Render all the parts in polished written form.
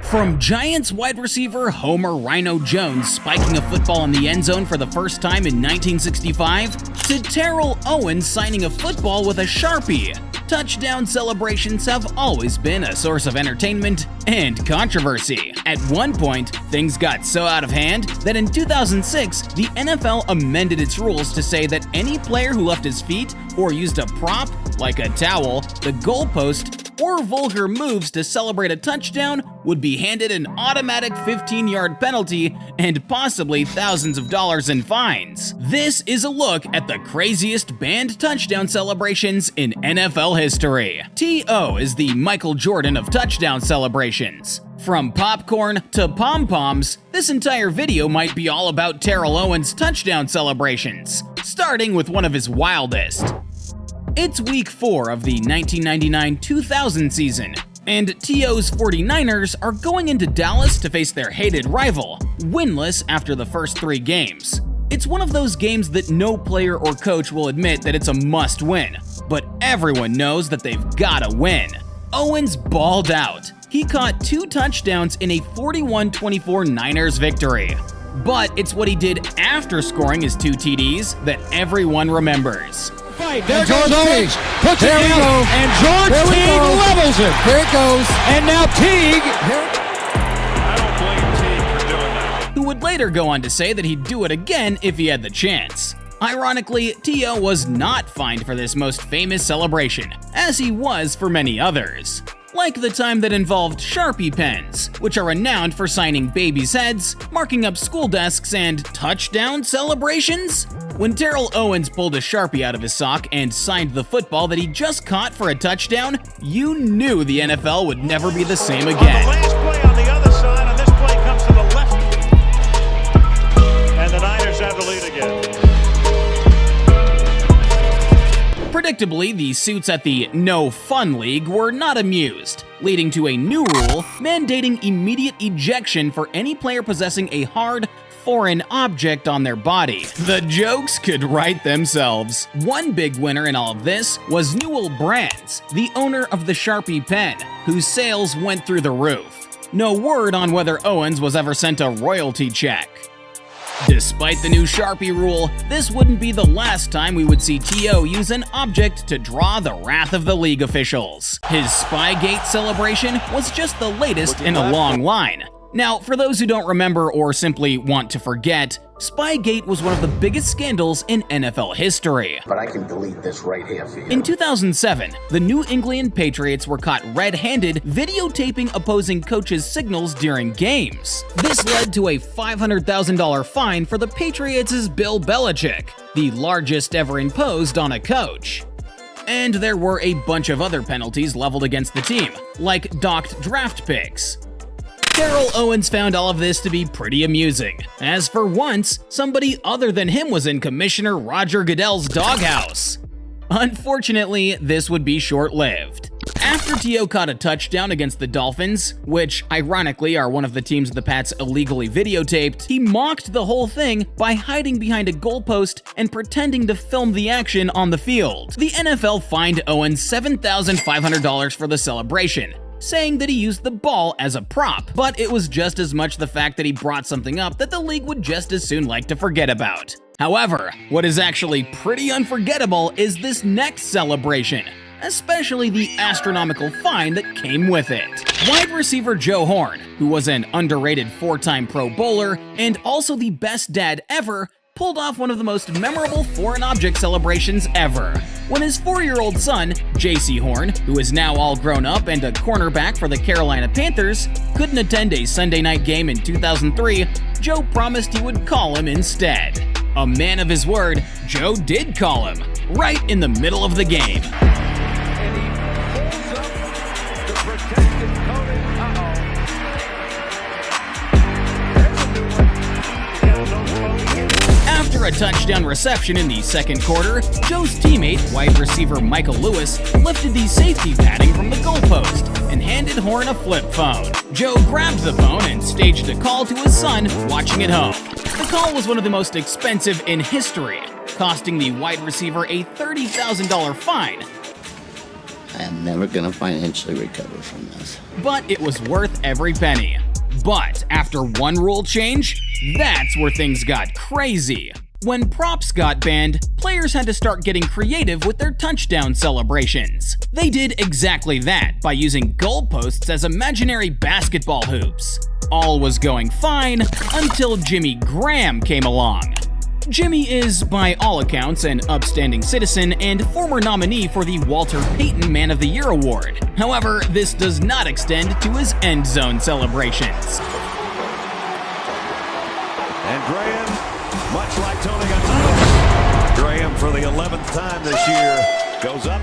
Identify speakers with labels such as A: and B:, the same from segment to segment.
A: From Giants wide receiver Homer Rhino Jones spiking a football in the end zone for the first time in 1965, to Terrell Owens signing a football with a sharpie, touchdown celebrations have always been a source of entertainment and controversy. At one point, things got so out of hand that in 2006, the NFL amended its rules to say that any player who left his feet or used a prop, like a towel, the goalpost, or vulgar moves to celebrate a touchdown would be handed an automatic 15-yard penalty and possibly thousands of dollars in fines. This is a look at the craziest banned touchdown celebrations in NFL history. T.O. is the Michael Jordan of touchdown celebrations. From popcorn to pom-poms, this entire video might be all about Terrell Owens' touchdown celebrations, starting with one of his wildest. It's week 4 of the 1999-2000 season, and T.O.'s 49ers are going into Dallas to face their hated rival, winless after the first 3 games. It's one of those games that no player or coach will admit that it's a must-win, but everyone knows that they've gotta win. Owens balled out. He caught 2 touchdowns in a 41-24 Niners victory. But it's what he did after scoring his 2 TDs that everyone remembers.
B: There goes Owens, puts it down, and George Teague levels it.
C: Here it goes.
B: And now Teague.
D: I don't blame Teague for doing that.
A: Who would later go on to say that he'd do it again if he had the chance. Ironically, T.O. was not fined for this most famous celebration, as he was for many others. Like the time that involved Sharpie pens, which are renowned for signing babies' heads, marking up school desks, and touchdown celebrations? When Terrell Owens pulled a Sharpie out of his sock and signed the football that he just caught for a touchdown, you knew the NFL would never be the same again.
D: On the last play on the other side, and this play comes to the left. And the Niners have the lead again.
A: Predictably, the suits at the No Fun League were not amused, leading to a new rule mandating immediate ejection for any player possessing a hard, foreign object on their body. The jokes could write themselves. One big winner in all of this was Newell Brands, the owner of the Sharpie pen, whose sales went through the roof. No word on whether Owens was ever sent a royalty check. Despite the new Sharpie rule, this wouldn't be the last time we would see T.O. use an object to draw the wrath of the league officials. His Spygate celebration was just the latest in a long line. Now, for those who don't remember or simply want to forget, Spygate was one of the biggest scandals in NFL history.
C: But I can delete this right here for you.
A: In 2007, the New England Patriots were caught red-handed videotaping opposing coaches' signals during games. This led to a $500,000 fine for the Patriots' Bill Belichick, the largest ever imposed on a coach. And there were a bunch of other penalties leveled against the team, like docked draft picks. Terrell Owens found all of this to be pretty amusing, as for once, somebody other than him was in Commissioner Roger Goodell's doghouse. Unfortunately, this would be short-lived. After T.O. caught a touchdown against the Dolphins, which ironically are one of the teams the Pats illegally videotaped, he mocked the whole thing by hiding behind a goalpost and pretending to film the action on the field. The NFL fined Owens $7,500 for the celebration, saying that he used the ball as a prop, but it was just as much the fact that he brought something up that the league would just as soon like to forget about. However, what is actually pretty unforgettable is this next celebration, especially the astronomical fine that came with it. Wide receiver Joe Horn, who was an underrated 4-time Pro Bowler and also the best dad ever, pulled off one of the most memorable foreign object celebrations ever. When his 4-year-old son, J.C. Horn, who is now all grown up and a cornerback for the Carolina Panthers, couldn't attend a Sunday night game in 2003, Joe promised he would call him instead. A man of his word, Joe did call him, right in the middle of the game.
D: And he pulls up the protected coating.
A: After a touchdown reception in the second quarter, Joe's teammate, wide receiver Michael Lewis, lifted the safety padding from the goalpost and handed Horn a flip phone. Joe grabbed the phone and staged a call to his son watching at home. The call was one of the most expensive in history, costing the wide receiver a $30,000 fine.
E: I am never gonna financially recover from this.
A: But it was worth every penny. But after one rule change, that's where things got crazy. When props got banned, players had to start getting creative with their touchdown celebrations. They did exactly that by using goalposts as imaginary basketball hoops. All was going fine until Jimmy Graham came along. Jimmy is, by all accounts, an upstanding citizen and former nominee for the Walter Payton Man of the Year award. However, this does not extend to his end zone celebrations.
F: And Graham, much like Tony Gonzalez, Graham for the 11th time this year goes up.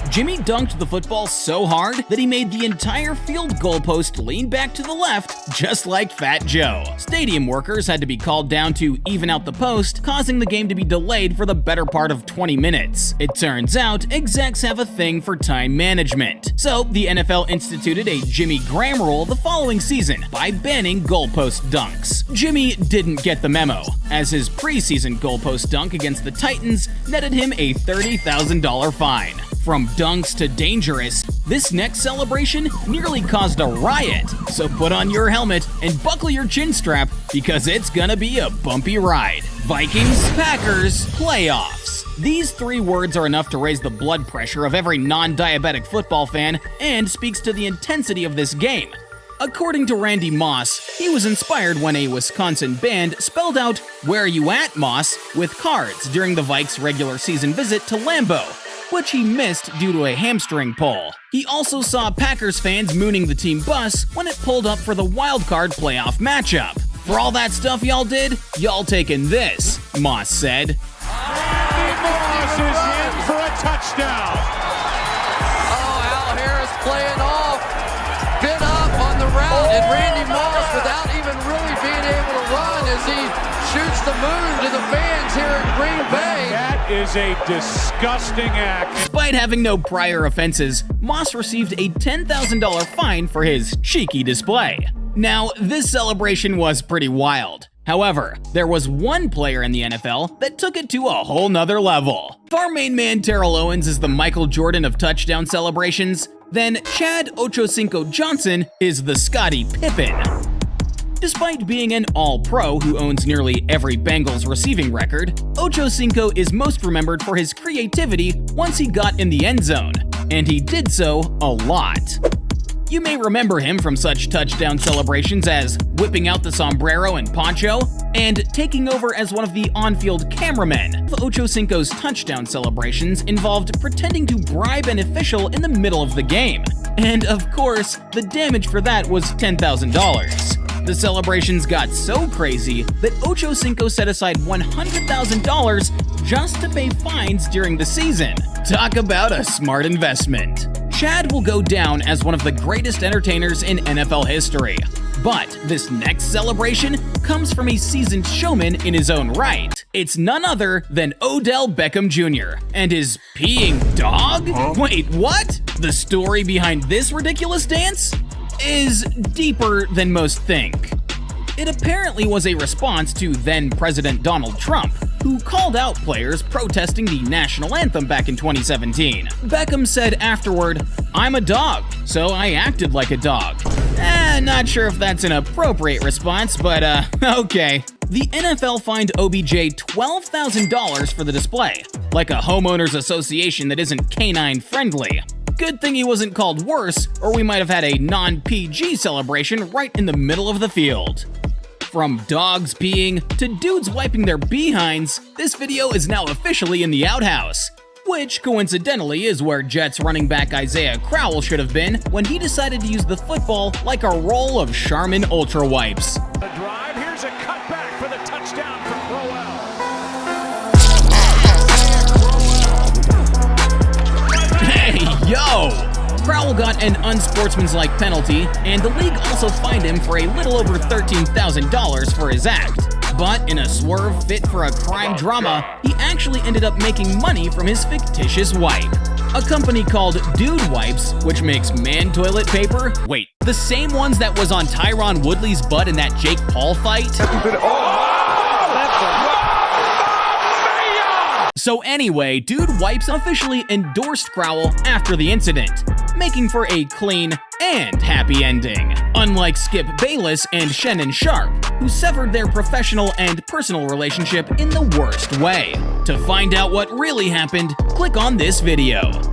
A: Jimmy dunked the football so hard that he made the entire field goalpost lean back to the left, just like Fat Joe. Stadium workers had to be called down to even out the post, causing the game to be delayed for the better part of 20 minutes. It turns out, execs have a thing for time management. So, the NFL instituted a Jimmy Graham rule the following season by banning goalpost dunks. Jimmy didn't get the memo, as his preseason goalpost dunk against the Titans netted him a $30,000 fine. From dunks to dangerous, this next celebration nearly caused a riot. So put on your helmet and buckle your chin strap because it's gonna be a bumpy ride. Vikings, Packers, playoffs. These three words are enough to raise the blood pressure of every non-diabetic football fan and speaks to the intensity of this game. According to Randy Moss, he was inspired when a Wisconsin band spelled out "Where you at, Moss?" with cards during the Vikes' regular season visit to Lambeau, which he missed due to a hamstring pull. He also saw Packers fans mooning the team bus when it pulled up for the wildcard playoff matchup. For all that stuff y'all did, y'all taking this, Moss said.
B: Randy Moss is in for a touchdown.
G: Oh, Al Harris playing off, bit up on the route, and Randy Moss, without even really being able to run, as he shoots the moon to the fans here in Green Bay.
B: That is a disgusting act.
A: Despite having no prior offenses, Moss received a $10,000 fine for his cheeky display. Now, this celebration was pretty wild. However, there was one player in the NFL that took it to a whole nother level. If our main man Terrell Owens is the Michael Jordan of touchdown celebrations, then Chad Ochocinco Johnson is the Scottie Pippen. Despite being an all-pro who owns nearly every Bengals receiving record, Ochocinco is most remembered for his creativity once he got in the end zone, and he did so a lot. You may remember him from such touchdown celebrations as whipping out the sombrero and poncho, and taking over as one of the on-field cameramen. Ochocinco's touchdown celebrations involved pretending to bribe an official in the middle of the game. And of course, the damage for that was $10,000. The celebrations got so crazy that Ochocinco set aside $100,000 just to pay fines during the season. Talk about a smart investment. Chad will go down as one of the greatest entertainers in NFL history. But this next celebration comes from a seasoned showman in his own right. It's none other than Odell Beckham Jr. and his peeing dog? Wait, what? The story behind this ridiculous dance is deeper than most think. It apparently was a response to then-President Donald Trump, who called out players protesting the national anthem back in 2017. Beckham said afterward, "I'm a dog, so I acted like a dog." Not sure if that's an appropriate response, but okay. The NFL fined OBJ $12,000 for the display, like a homeowners association that isn't canine friendly. Good thing he wasn't called worse, or we might have had a non-PG celebration right in the middle of the field. From dogs peeing to dudes wiping their behinds, this video is now officially in the outhouse. Which, coincidentally, is where Jets running back Isaiah Crowell should have been when he decided to use the football like a roll of Charmin Ultra Wipes.
B: The drive, here's a cutback for the touchdown for Crowell.
A: Hey, yo! Crowell got an unsportsmanlike penalty, and the league also fined him for a little over $13,000 for his act. But in a swerve fit for a crime drama, he actually ended up making money from his fictitious wipe. A company called Dude Wipes, which makes man toilet paper. Wait, the same ones that was on Tyron Woodley's butt in that Jake Paul fight? So anyway, Dude Wipes officially endorsed Growl after the incident, making for a clean and happy ending. Unlike Skip Bayless and Shannon Sharp, who severed their professional and personal relationship in the worst way. To find out what really happened, click on this video.